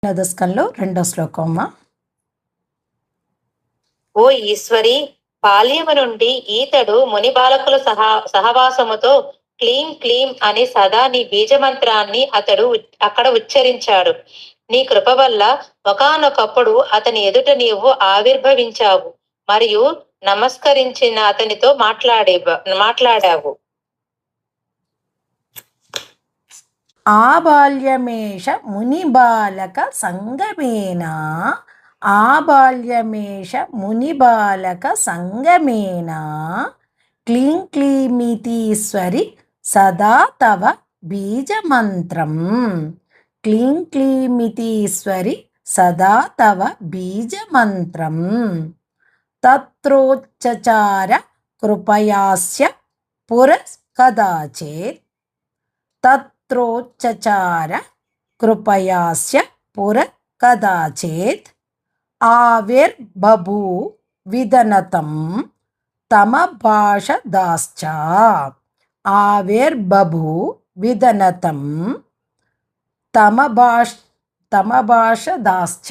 దశకంలో రెండో శ్లోకమ్మా. ఓ ఈశ్వరి, బాల్యము నుండి ఈతడు ముని బాలకుల సహవాసముతో క్లీం క్లీం అని సదా నీ బీజమంత్రాన్ని అతడు అక్కడ ఉచ్చరించాడు. నీ కృప వల్ల ఒకానొకప్పుడు అతని ఎదుట నీవు ఆవిర్భవించావు మరియు నమస్కరించిన అతనితో మాట్లాడావు. ఆబాల్యమేష మునిబాలక సంగమేనా ఆబాల్యమేష మునిబాలక సంగమేనా క్లీం క్లీమితీశ్వరి సదా తవ బీజమంత్రం. క్లీం క్లీమితీశ్వరి సదా తవ బీజమంత్రం. తత్రోచ్చచార కృపయాస్య పురఃకదాచిత్. తత్రోచ్చచార కృపయాస్య పురఃకదాచిత్ ఆవిర్బభూ విదనతం తమభాషదాశ్చ. ఆవిర్బభూ విదనతం తమభాషదాశ్చ.